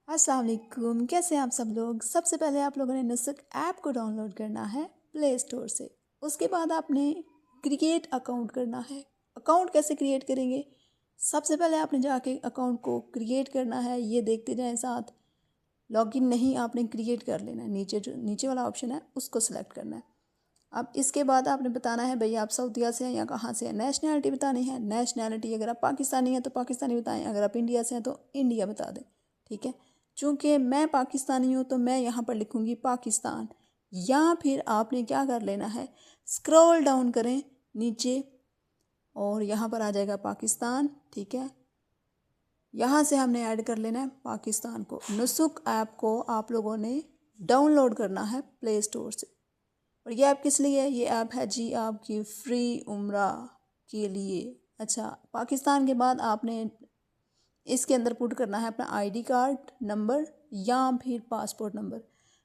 अस्सलाम वालेकुम। कैसे हैं आप सब लोग। सबसे पहले आप लोगों ने नुस्क ऐप को डाउनलोड करना है प्ले स्टोर से। उसके बाद आपने क्रिएट अकाउंट करना है। अकाउंट कैसे क्रिएट करेंगे? सबसे पहले आपने जाके अकाउंट को क्रिएट करना है। ये देखते जाएं साथ। लॉगिन नहीं, आपने क्रिएट कर लेना है। नीचे जो नीचे वाला ऑप्शन है उसको सिलेक्ट करना है। अब इसके बाद आपने बताना है भाई आप सऊदीया से हैं या कहाँ से हैं। नेशनैलिटी बतानी है। नेशनैलिटी अगर आप पाकिस्तानी हैं तो पाकिस्तानी बताएं, अगर आप इंडिया से हैं तो इंडिया बता दें। ठीक है। चूँकि मैं पाकिस्तानी हूँ तो मैं यहाँ पर लिखूँगी पाकिस्तान। या फिर आपने क्या कर लेना है, स्क्रॉल डाउन करें नीचे और यहाँ पर आ जाएगा पाकिस्तान। ठीक है। यहाँ से हमने ऐड कर लेना है पाकिस्तान को। नुस्क ऐप को आप लोगों ने डाउनलोड करना है प्ले स्टोर से। और ये ऐप किस लिए है? ये ऐप है जी आपकी फ्री उम्रा के लिए। अच्छा, पाकिस्तान के बाद आपने इसके अंदर पुट करना है अपना आईडी कार्ड नंबर या फिर पासपोर्ट नंबर।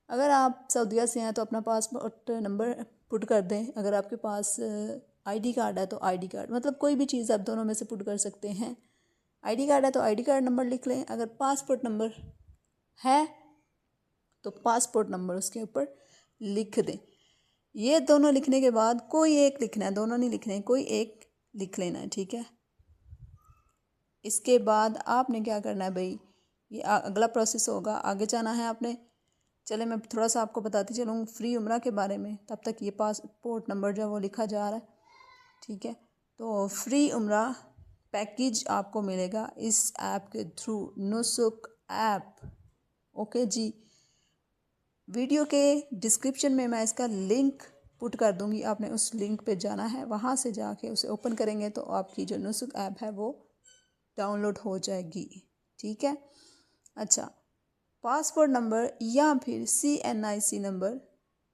अगर आप सऊदीया से हैं तो अपना पासपोर्ट नंबर पुट कर दें। अगर आपके पास आईडी कार्ड है तो आईडी कार्ड, मतलब कोई भी चीज़ आप दोनों में से पुट कर सकते हैं। आईडी कार्ड है तो आईडी कार्ड नंबर लिख लें। अगर पासपोर्ट नंबर है तो पासपोर्ट नंबर उसके ऊपर लिख दें। ये दोनों लिखने के बाद कोई एक लिखना है, दोनों नहीं लिखने, कोई एक लिख लेना है। ठीक है। इसके बाद आपने क्या करना है भाई, ये अगला प्रोसेस होगा। आगे जाना है आपने। चले मैं थोड़ा सा आपको बताती चलूँ फ्री उम्रा के बारे में। तब तक ये पासपोर्ट नंबर जो है वो लिखा जा रहा है। ठीक है। तो फ्री उम्रा पैकेज आपको मिलेगा इस ऐप के थ्रू, नुस्क ऐप। ओके जी। वीडियो के डिस्क्रिप्शन में मैं इसका लिंक पुट कर दूंगी। आपने उस लिंक पे जाना है, वहाँ से जाके उसे ओपन करेंगे तो आपकी जो नुस्क ऐप है वो डाउनलोड हो जाएगी। ठीक है। अच्छा, पासपोर्ट नंबर या फिर CNIC नंबर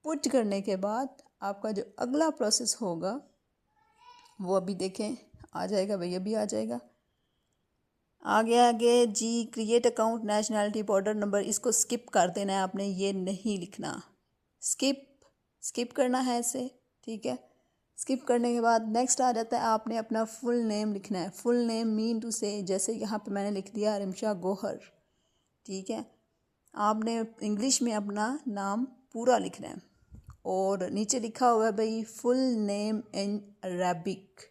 पुट करने के बाद आपका जो अगला प्रोसेस होगा वो अभी देखें आ जाएगा भाई, अभी आ जाएगा। आगे आगे जी create account, nationality, border number, इसको स्किप कर देना है आपने, ये नहीं लिखना। स्किप करना है इसे। ठीक है। स्किप करने के बाद नेक्स्ट आ जाता है, आपने अपना फुल नेम लिखना है। फुल नेम मीन टू से, जैसे यहाँ पे मैंने लिख दिया रिमशा गोहर। ठीक है। आपने इंग्लिश में अपना नाम पूरा लिखना है। और नीचे लिखा हुआ है भाई full name in Arabic.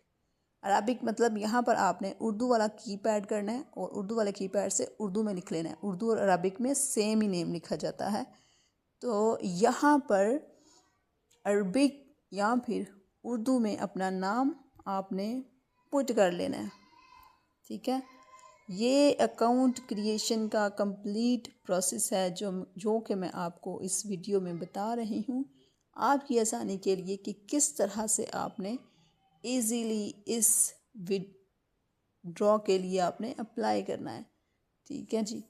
Arabic मतलब यहाँ पर आपने उर्दू वाला कीपैड करना है और उर्दू वाले कीपैड से उर्दू में लिख लेना है। उर्दू और अरबिक में सेम ही नेम लिखा जाता है। तो यहाँ पर अरबिक या फिर उर्दू में अपना नाम आपने पुट कर लेना है। ठीक है। ये अकाउंट क्रिएशन का कंप्लीट प्रोसेस है जो कि मैं आपको इस वीडियो में बता रही हूँ आपकी आसानी के लिए कि किस तरह से आपने इजीली इस विड्रॉ के लिए आपने अप्लाई करना है। ठीक है जी।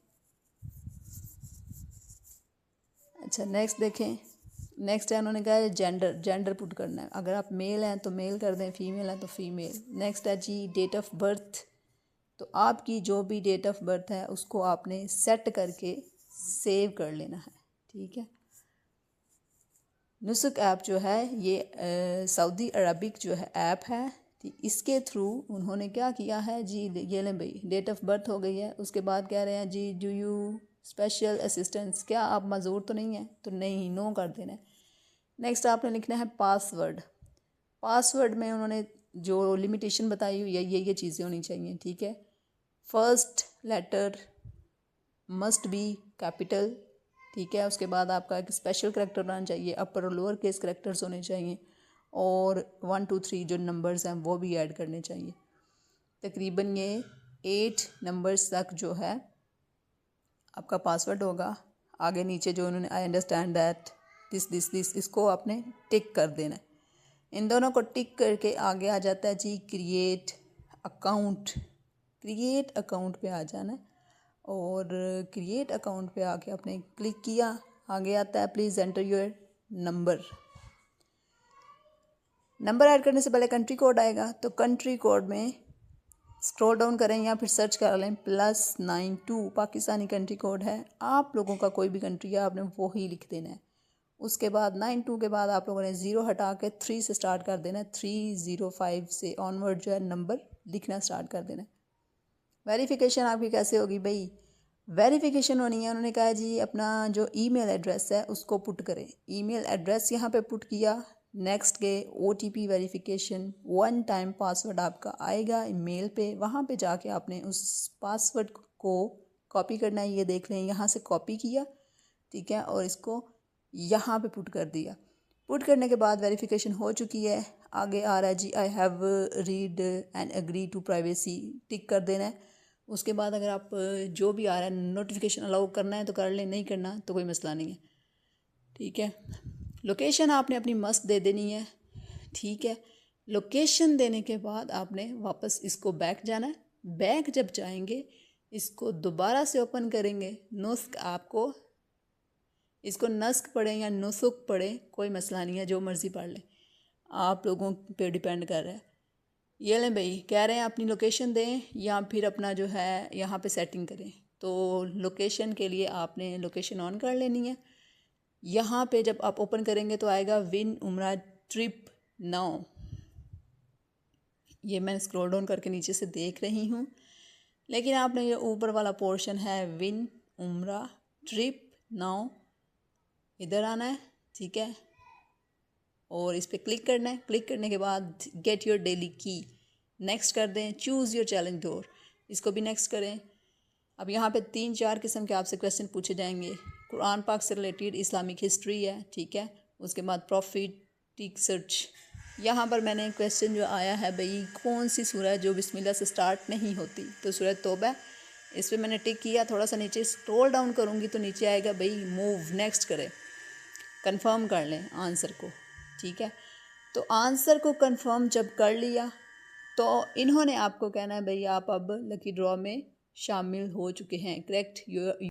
अच्छा, नेक्स्ट देखें। नेक्स्ट है उन्होंने कहा है जेंडर पुट करना है। अगर आप मेल हैं तो मेल कर दें, फीमेल हैं तो फीमेल। नेक्स्ट है जी डेट ऑफ बर्थ। तो आपकी जो भी डेट ऑफ बर्थ है उसको आपने सेट करके सेव कर लेना है। ठीक है। नुस्क ऐप जो है ये सऊदी अरबिक जो है ऐप है। इसके थ्रू उन्होंने क्या किया है जी, ये लें भाई डेट ऑफ बर्थ हो गई है। उसके बाद कह रहे हैं जी डू यू स्पेशल असिस्टेंस, क्या आप मजदूर तो नहीं हैं? तो नहीं, नो कर देना है। नेक्स्ट आपने लिखना है पासवर्ड। पासवर्ड में उन्होंने जो लिमिटेशन बताई हुई है ये चीज़ें होनी चाहिए। ठीक है। First letter must be capital. ठीक है। उसके बाद आपका एक स्पेशल करेक्टर होना चाहिए, अपर और लोअर केस करेक्टर्स होने चाहिए और 1 2 3 जो नंबर्स हैं वो भी ऐड करने चाहिए। तकरीबन ये 8 नंबर्स तक जो है आपका पासवर्ड होगा। आगे नीचे जो उन्होंने आई अंडरस्टैंड दैट दिस इसको आपने टिक कर देना है। इन दोनों को टिक करके आगे आ जाता है जी क्रिएट अकाउंट। क्रिएट अकाउंट पे आ जाना है और क्रिएट अकाउंट पे आके आपने क्लिक किया। आगे आता है please enter your number. Number add करने से पहले कंट्री कोड आएगा, तो कंट्री कोड में स्क्रॉल डाउन करें या फिर सर्च कर लें +92 पाकिस्तानी कंट्री कोड है। आप लोगों का कोई भी कंट्री है आपने वो ही लिख देना है। उसके बाद 92 के बाद आप लोगों ने 0 हटा के 3 से स्टार्ट कर देना है। 305 से ऑनवर्ड जो है नंबर लिखना स्टार्ट कर देना है। वेरिफिकेशन आपकी कैसे होगी भाई, वेरिफिकेशन होनी है। उन्होंने कहा जी अपना जो ईमेल एड्रेस है उसको पुट करें। ईमेल एड्रेस यहाँ पे पुट किया। नेक्स्ट के OTP वेरिफिकेशन, 1 टाइम पासवर्ड आपका आएगा ईमेल पे। वहाँ पे जाके आपने उस पासवर्ड को कॉपी करना है। ये देख लें, यहाँ से कॉपी किया, ठीक है, और इसको यहाँ पे पुट कर दिया। पुट करने के बाद वेरिफिकेशन हो चुकी है। आगे आ रहा है जी I have read and agree to privacy, tick कर देना है। उसके बाद अगर आप जो भी आ रहा है नोटिफिकेशन अलाउ करना है तो कर लें, नहीं करना तो कोई मसला नहीं है, ठीक है। लोकेशन आपने अपनी मस्त दे देनी है, ठीक है। लोकेशन देने के बाद आपने वापस इसको बैक जाना है। बैक जब जाएंगे इसको दोबारा से ओपन करेंगे। नुस्ख आपको, इसको नस्क पढ़ें या नुसुक पढ़ें, कोई मसला नहीं है, जो मर्ज़ी पढ़ लें, आप लोगों पे डिपेंड कर रहा है। ये लें भाई, कह रहे हैं अपनी लोकेशन दें या फिर अपना जो है यहाँ पे सेटिंग करें। तो लोकेशन के लिए आपने लोकेशन ऑन कर लेनी है। यहाँ पे जब आप ओपन करेंगे तो आएगा विन उम्रा ट्रिप नाउ। ये मैं स्क्रॉल डाउन करके नीचे से देख रही हूँ, लेकिन आपने ये ऊपर वाला पोर्शन है विन उम्रा ट्रिप नाउ, इधर आना है, ठीक है, और इस पर क्लिक करना है। क्लिक करने के बाद गेट योर डेली की, नेक्स्ट कर दें। चूज़ योर चैलेंज डोर, इसको भी नेक्स्ट करें। अब यहाँ पे 3-4 किस्म के आपसे क्वेश्चन पूछे जाएंगे। कुरान पाक से रिलेटेड इस्लामिक हिस्ट्री है, ठीक है। उसके बाद प्रॉफिटिक सर्च। यहाँ पर मैंने क्वेश्चन जो आया है भाई कौन सी सूरह है जो बिस्मिल्लाह से स्टार्ट नहीं होती, तो सूरह तौबा। इस पर मैंने टिक किया। थोड़ा सा नीचे स्क्रॉल डाउन करूँगी तो नीचे आएगा भाई मूव, नेक्स्ट करें, कंफर्म कर लें आंसर को, ठीक है। तो आंसर को कंफर्म जब कर लिया तो इन्होंने आपको कहना है भाई आप अब लकी ड्रॉ में शामिल हो चुके हैं, करेक्ट